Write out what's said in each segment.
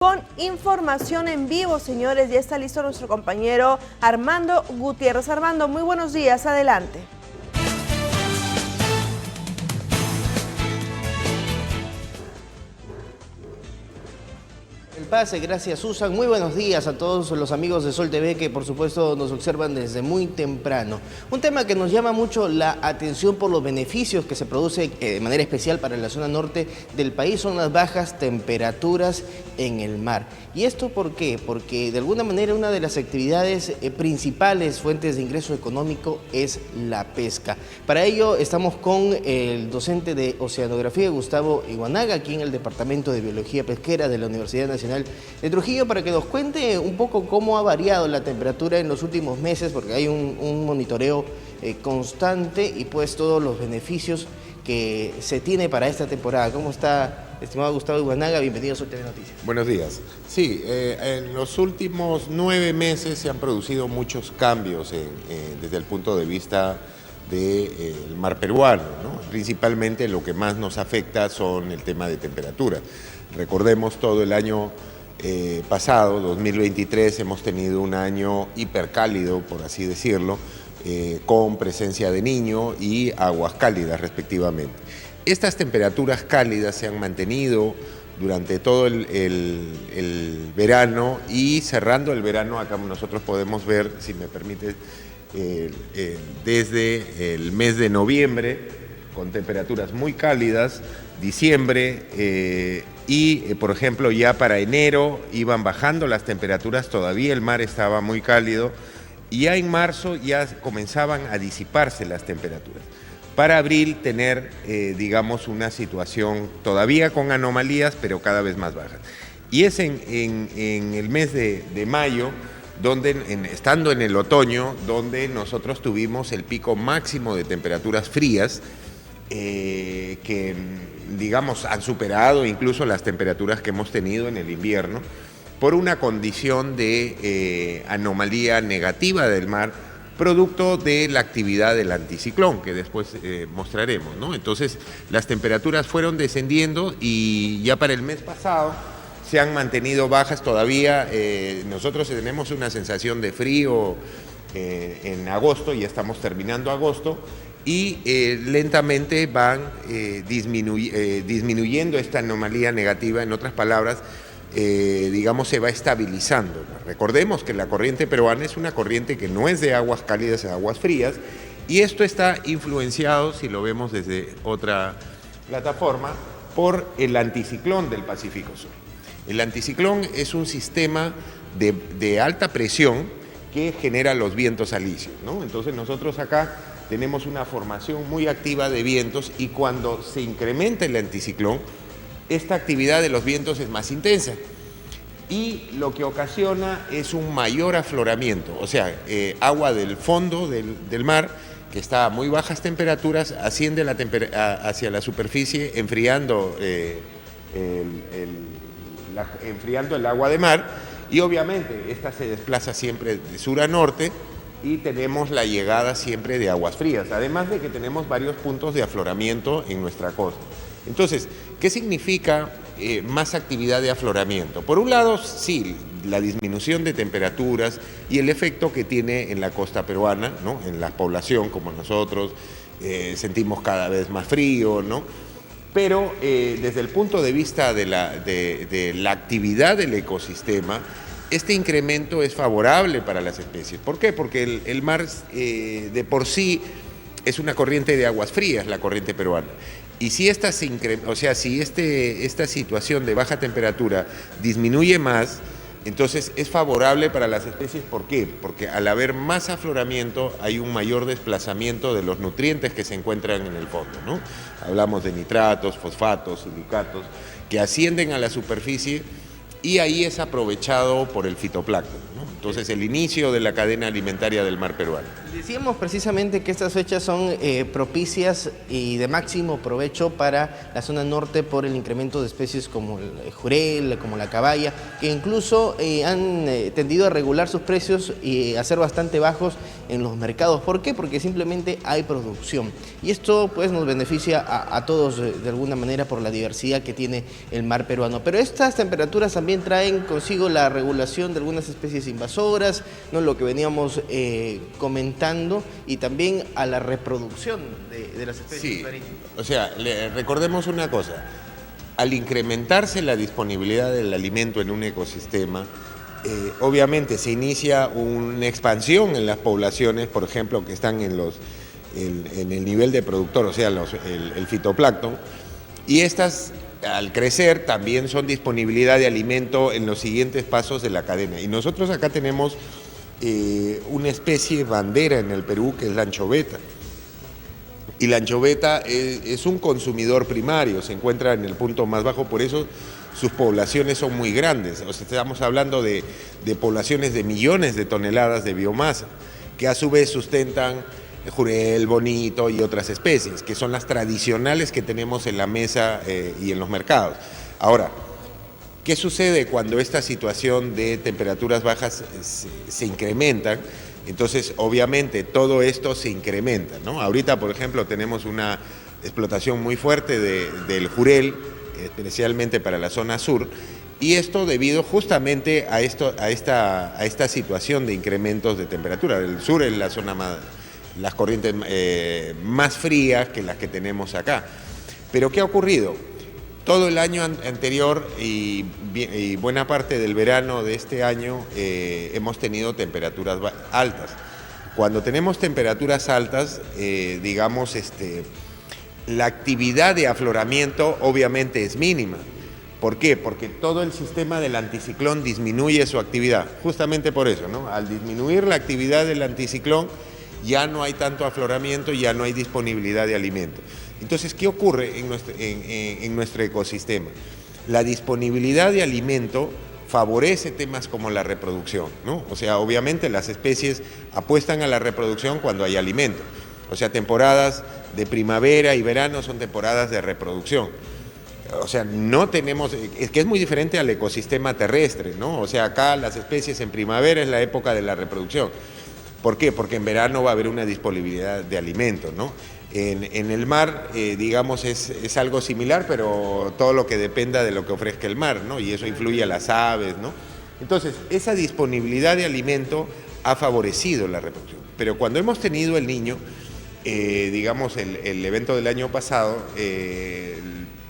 Con información en vivo, señores, ya está listo nuestro compañero Armando Gutiérrez. Armando, muy buenos días, adelante. El pase, gracias Susan. Muy buenos días a todos los amigos de Sol TV que por supuesto nos observan desde muy temprano. Un tema que nos llama mucho la atención por los beneficios que se produce de manera especial para la zona norte del país son las bajas temperaturas en el mar. ¿Y esto por qué? Porque de alguna manera una de las actividades principales fuentes de ingreso económico es la pesca. Para ello estamos con el docente de Oceanografía, Gustavo Iguanaga, aquí en el Departamento de Biología Pesquera de la Universidad Nacional de Trujillo, para que nos cuente un poco cómo ha variado la temperatura en los últimos meses, porque hay un monitoreo constante y pues todos los beneficios que se tiene para esta temporada. ¿Cómo está, estimado Gustavo Iguanaga? Bienvenido a Sol TV Noticias. Buenos días. Sí, en los últimos 9 meses se han producido muchos cambios desde el punto de vista del mar peruano, ¿no? Principalmente lo que más nos afecta son el tema de temperatura. Recordemos todo el año pasado, 2023, hemos tenido un año hipercálido, por así decirlo, con presencia de Niño y aguas cálidas respectivamente. Estas temperaturas cálidas se han mantenido durante todo el verano y cerrando el verano, acá nosotros podemos ver, si me permite, desde el mes de noviembre con temperaturas muy cálidas, diciembre por ejemplo ya para enero iban bajando las temperaturas, todavía el mar estaba muy cálido y ya en marzo ya comenzaban a disiparse las temperaturas. Para abril tener, digamos, una situación todavía con anomalías, pero cada vez más bajas. Y es en el mes de mayo, estando en el otoño, donde nosotros tuvimos el pico máximo de temperaturas frías, que, digamos, han superado incluso las temperaturas que hemos tenido en el invierno, por una condición de anomalía negativa del mar, producto de la actividad del anticiclón, que después mostraremos, ¿no? Entonces, las temperaturas fueron descendiendo y ya para el mes pasado se han mantenido bajas todavía. Nosotros tenemos una sensación de frío en agosto, ya estamos terminando agosto, y lentamente van disminuyendo esta anomalía negativa. En otras palabras, digamos, se va estabilizando. Recordemos que la corriente peruana es una corriente que no es de aguas cálidas a aguas frías, y esto está influenciado, si lo vemos desde otra plataforma, por el anticiclón del Pacífico Sur. El anticiclón es un sistema de alta presión que genera los vientos alisios, ¿no? Entonces nosotros acá tenemos una formación muy activa de vientos, y cuando se incrementa el anticiclón, esta actividad de los vientos es más intensa y lo que ocasiona es un mayor afloramiento, o sea, agua del fondo del mar, que está a muy bajas temperaturas, asciende hacia la superficie, enfriando el agua de mar, y obviamente esta se desplaza siempre de sur a norte, y tenemos la llegada siempre de aguas frías, además de que tenemos varios puntos de afloramiento en nuestra costa. Entonces, ¿qué significa más actividad de afloramiento? Por un lado, sí, la disminución de temperaturas y el efecto que tiene en la costa peruana, ¿no? En la población como nosotros, sentimos cada vez más frío, ¿no? Pero desde el punto de vista de la actividad del ecosistema, este incremento es favorable para las especies. ¿Por qué? Porque el mar de por sí es una corriente de aguas frías, la corriente peruana. Y si esta situación de baja temperatura disminuye más, entonces es favorable para las especies. ¿Por qué? Porque al haber más afloramiento hay un mayor desplazamiento de los nutrientes que se encuentran en el fondo, ¿no? Hablamos de nitratos, fosfatos, silicatos, que ascienden a la superficie, y ahí es aprovechado por el fitoplancton, ¿no? Entonces, el inicio de la cadena alimentaria del mar peruano. Decíamos precisamente que estas fechas son propicias y de máximo provecho para la zona norte por el incremento de especies como el jurel, como la caballa, que incluso han tendido a regular sus precios y a ser bastante bajos en los mercados. ¿Por qué? Porque simplemente hay producción. Y esto pues nos beneficia a todos de alguna manera por la diversidad que tiene el mar peruano. Pero estas temperaturas también traen consigo la regulación de algunas especies invasoras, ¿no? Lo que veníamos comentando, y también a la reproducción de las especies marinas. O sea, recordemos una cosa. Al incrementarse la disponibilidad del alimento en un ecosistema, obviamente se inicia una expansión en las poblaciones, por ejemplo, que están en el nivel de productor, o sea, el fitoplancton, y estas, al crecer, también son disponibilidad de alimento en los siguientes pasos de la cadena. Y nosotros acá tenemos una especie bandera en el Perú, que es la anchoveta. Y la anchoveta es un consumidor primario, se encuentra en el punto más bajo, por eso sus poblaciones son muy grandes. O sea, estamos hablando de poblaciones de millones de toneladas de biomasa, que a su vez sustentan jurel, bonito y otras especies, que son las tradicionales que tenemos en la mesa y en los mercados. Ahora, ¿qué sucede cuando esta situación de temperaturas bajas se incrementan? Entonces, obviamente, todo esto se incrementa, ¿no? Ahorita, por ejemplo, tenemos una explotación muy fuerte del jurel, especialmente para la zona sur, y esto debido justamente a esta situación de incrementos de temperatura. El sur es la zona las corrientes más frías que las que tenemos acá. Pero ¿qué ha ocurrido? Todo el año anterior y buena parte del verano de este año hemos tenido temperaturas altas. Cuando tenemos temperaturas altas, digamos, la actividad de afloramiento obviamente es mínima. ¿Por qué? Porque todo el sistema del anticiclón disminuye su actividad, justamente por eso, ¿no? Al disminuir la actividad del anticiclón, ya no hay tanto afloramiento, ya no hay disponibilidad de alimento. Entonces, ¿qué ocurre en nuestro ecosistema? La disponibilidad de alimento favorece temas como la reproducción, ¿no? O sea, obviamente las especies apuestan a la reproducción cuando hay alimento. O sea, temporadas de primavera y verano son temporadas de reproducción. O sea, no tenemos, es que es muy diferente al ecosistema terrestre, ¿no? O sea, acá las especies en primavera es la época de la reproducción. ¿Por qué? Porque en verano va a haber una disponibilidad de alimento, ¿no? En el mar, digamos, es algo similar, pero todo lo que dependa de lo que ofrezca el mar, ¿no? Y eso influye a las aves, ¿no? Entonces, esa disponibilidad de alimento ha favorecido la reproducción. Pero cuando hemos tenido el Niño, digamos, el evento del año pasado,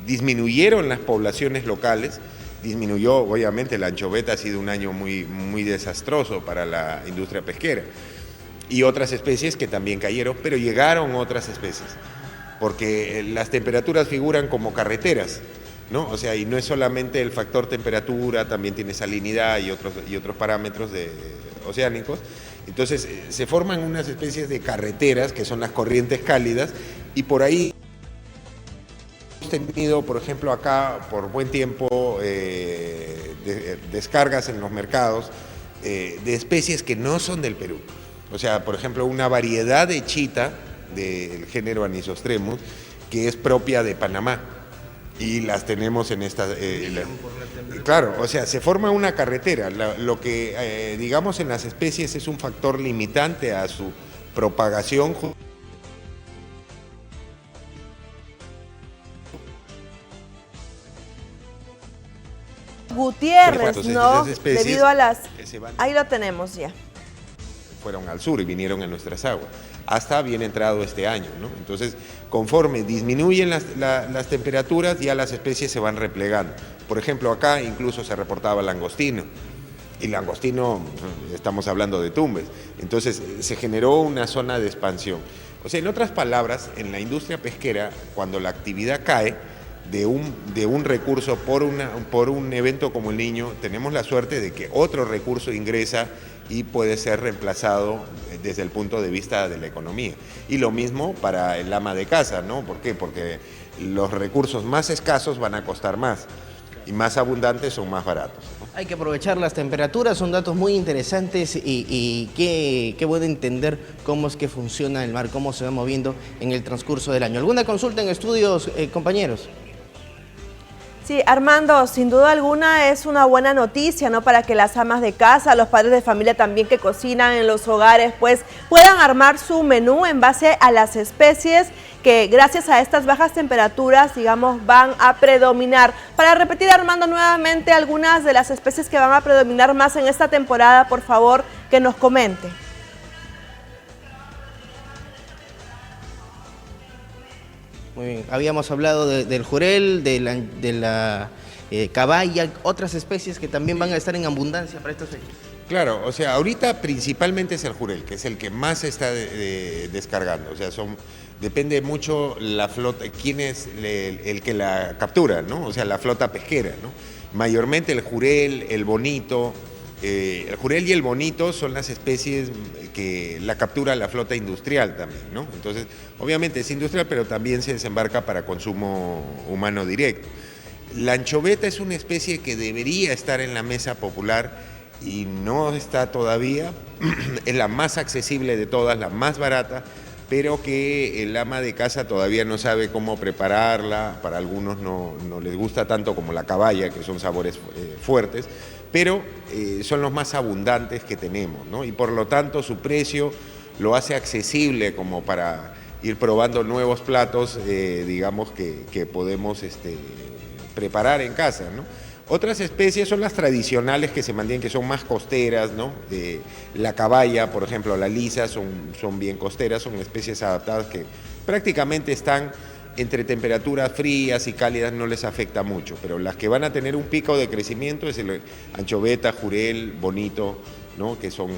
disminuyeron las poblaciones locales, disminuyó, obviamente, la anchoveta ha sido un año muy desastroso para la industria pesquera. Y otras especies que también cayeron, pero llegaron otras especies, porque las temperaturas figuran como carreteras, ¿no? O sea, y no es solamente el factor temperatura, también tiene salinidad y otros parámetros oceánicos. Entonces, se forman unas especies de carreteras, que son las corrientes cálidas, y por ahí hemos tenido, por ejemplo, acá, por buen tiempo, descargas en los mercados de especies que no son del Perú. O sea, por ejemplo, una variedad de chita del género Anisostremus que es propia de Panamá y las tenemos en esta... claro, o sea, se forma una carretera. Lo que, digamos, en las especies es un factor limitante a su propagación. Gutiérrez, Entonces, ¿no? esas especies Debido a las... se van... Ahí lo tenemos ya. Fueron al sur y vinieron a nuestras aguas, hasta bien entrado este año, ¿no? Entonces, conforme disminuyen las temperaturas, ya las especies se van replegando. Por ejemplo, acá incluso se reportaba langostino, y langostino, estamos hablando de Tumbes, entonces se generó una zona de expansión. O sea, en otras palabras, en la industria pesquera, cuando la actividad cae de un recurso por un evento como el Niño, tenemos la suerte de que otro recurso ingresa y puede ser reemplazado desde el punto de vista de la economía. Y lo mismo para el ama de casa, ¿no? ¿Por qué? Porque los recursos más escasos van a costar más y más abundantes son más baratos, ¿no? Hay que aprovechar las temperaturas, son datos muy interesantes y qué bueno entender cómo es que funciona el mar, cómo se va moviendo en el transcurso del año. ¿Alguna consulta en estudios, compañeros? Sí, Armando, sin duda alguna es una buena noticia, ¿no? Para que las amas de casa, los padres de familia también que cocinan en los hogares, pues puedan armar su menú en base a las especies que gracias a estas bajas temperaturas, digamos, van a predominar. Para repetir, Armando, nuevamente algunas de las especies que van a predominar más en esta temporada, por favor, que nos comente. Muy bien, habíamos hablado del jurel, de la caballa, otras especies que también van a estar en abundancia para estas fechas. Claro, o sea, ahorita principalmente es el jurel, que es el que más se está descargando. O sea, depende mucho la flota, quién es el que la captura, ¿no? O sea, la flota pesquera, ¿no? Mayormente el jurel, el bonito. El jurel y el bonito son las especies que la captura la flota industrial también, ¿no? Entonces, obviamente es industrial, pero también se desembarca para consumo humano directo. La anchoveta es una especie que debería estar en la mesa popular y no está todavía. Es la más accesible de todas, la más barata, pero que el ama de casa todavía no sabe cómo prepararla. Para algunos no les gusta tanto como la caballa, que son sabores fuertes, pero son los más abundantes que tenemos, ¿no? Y por lo tanto su precio lo hace accesible como para ir probando nuevos platos, digamos, que podemos preparar en casa, ¿no? Otras especies son las tradicionales que se mantienen, que son más costeras, ¿no? La caballa, por ejemplo, la lisa, son bien costeras, son especies adaptadas que prácticamente están entre temperaturas frías y cálidas, no les afecta mucho, pero las que van a tener un pico de crecimiento es el anchoveta, jurel, bonito, ¿no? Que son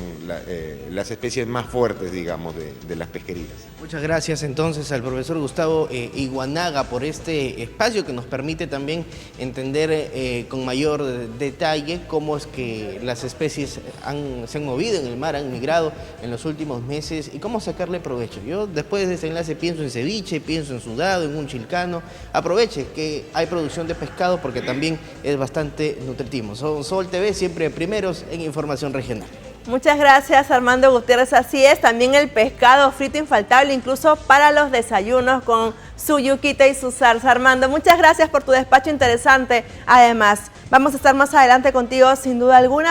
las especies más fuertes, digamos, de las pesquerías. Muchas gracias entonces al profesor Gustavo Iguanaga por este espacio que nos permite también entender con mayor detalle cómo es que las especies se han movido en el mar, han migrado en los últimos meses y cómo sacarle provecho. Yo después de este enlace pienso en ceviche, pienso en sudado, en un chilcano. Aproveche que hay producción de pescado porque también es bastante nutritivo. Sol TV, siempre primeros en información regional. Muchas gracias, Armando Gutiérrez. Así es, también el pescado frito infaltable, incluso para los desayunos con su yuquita y su salsa. Armando, muchas gracias por tu despacho interesante. Además, vamos a estar más adelante contigo, sin duda alguna.